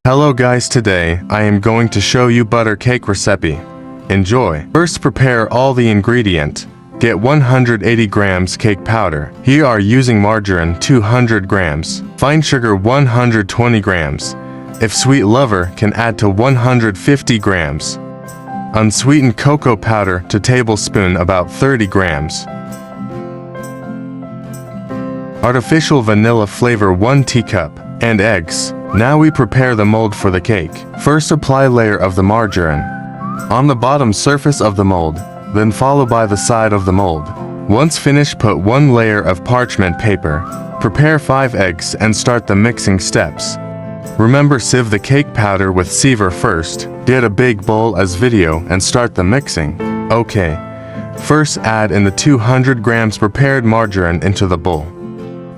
Hello guys, today I am going to show you butter cake recipe. Enjoy. First, prepare all the ingredient. Get 180 grams cake powder. Here are using margarine 200 grams, fine sugar 120 grams. If sweet lover can add to 150 grams. Unsweetened cocoa powder to tablespoon about 30 grams. Artificial vanilla flavor 1 teacup, and eggs. Now we prepare the mold for the cake. First, apply layer of the margarine on the bottom surface of the mold, then follow by the side of the mold. Once finished, put 1 layer of parchment paper. Prepare 5 eggs and start the mixing steps. Remember, sieve the cake powder with siever first. Get a big bowl as video and start the mixing. Okay. First, add in the 200 grams prepared margarine into the bowl.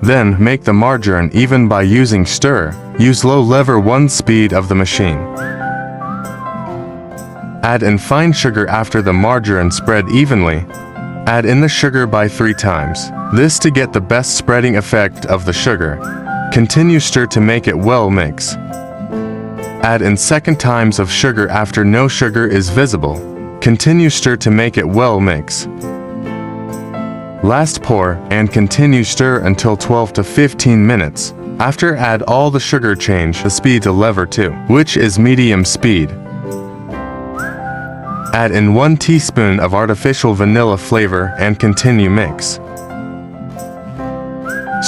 Then, make the margarine even by using stir. Use low lever 1 speed of the machine. Add in fine sugar after the margarine spread evenly. Add in the sugar by 3 times. This to get the best spreading effect of the sugar. Continue stir to make it well mix. Add in second times of sugar after no sugar is visible. Continue stir to make it well mix. Last, pour and continue stir until 12 to 15 minutes. After, add all the sugar. Change the speed to lever 2, which is medium speed. Add in 1 teaspoon of artificial vanilla flavor and continue mix.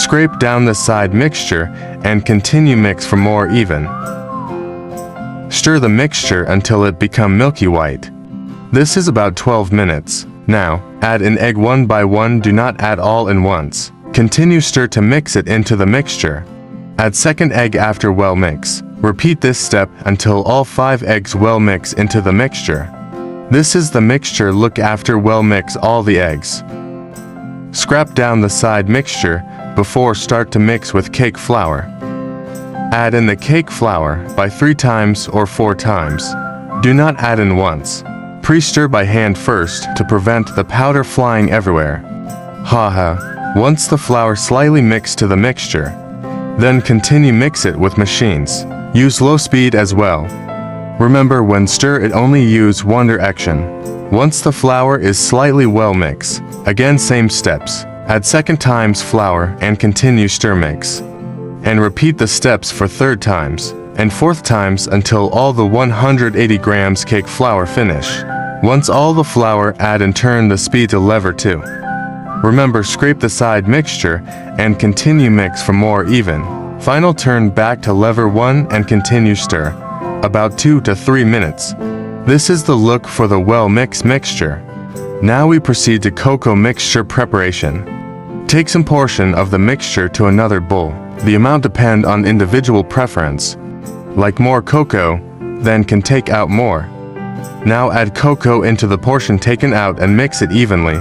Scrape down the side mixture and continue mix for more even. Stir the mixture until it become milky white. This is about 12 minutes. Now, add in egg 1 by 1, do not add all in once. Continue stir to mix it into the mixture. Add second egg after well mix. Repeat this step until all 5 eggs well mix into the mixture. This is the mixture look after well mix all the eggs. Scrape down the side mixture before start to mix with cake flour. Add in the cake flour by 3 times or 4 times. Do not add in once. Pre-stir by hand first to prevent the powder flying everywhere. Once the flour slightly mixed to the mixture, then continue mix it with machines. Use low speed as well. Remember, when stir it only use 1 direction. Once the flour is slightly well mixed, again same steps. Add second times flour and continue stir mix. And repeat the steps for 3rd times and 4th times until all the 180 grams cake flour finish. Once all the flour, add and turn the speed to lever 2. Remember, scrape the side mixture and continue mix for more even. Final, turn back to lever 1 and continue stir. About 2 to 3 minutes. This is the look for the well mixed mixture. Now we proceed to cocoa mixture preparation. Take some portion of the mixture to another bowl. The amount depend on individual preference. Like more cocoa, then can take out more. Now add cocoa into the portion taken out and mix it evenly.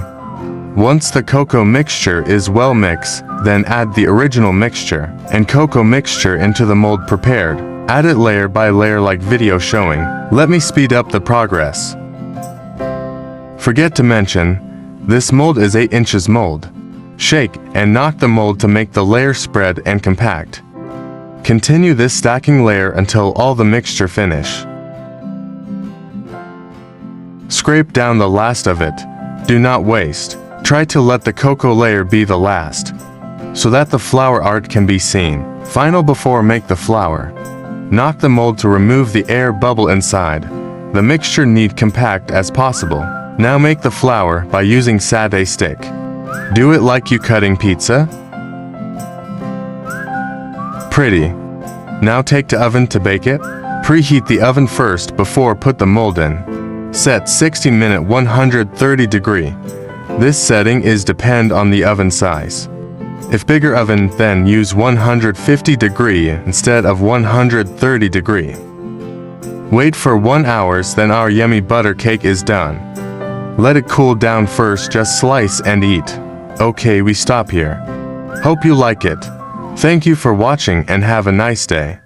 Once the cocoa mixture is well mixed, then add the original mixture and cocoa mixture into the mold prepared. Add it layer by layer like video showing. Let me speed up the progress. Forget to mention, this mold is 8 inches mold. Shake and knock the mold to make the layer spread and compact. Continue this stacking layer until all the mixture finish. Scrape down the last of it. Do not waste. Try to let the cocoa layer be the last, so that the flour art can be seen. Final, before make the flour. Knock the mold to remove the air bubble inside. The mixture need compact as possible. Now make the flour by using satay stick. Do it like you cutting pizza. Pretty. Now take to oven to bake it. Preheat the oven first before put the mold in. Set 60-minute 130 degree. This setting is depend on the oven size. If bigger oven, then use 150 degree instead of 130 degree. Wait for 1 hour, then our yummy butter cake is done. Let it cool down first, just slice and eat. Okay, we stop here. Hope you like it. Thank you for watching and have a nice day.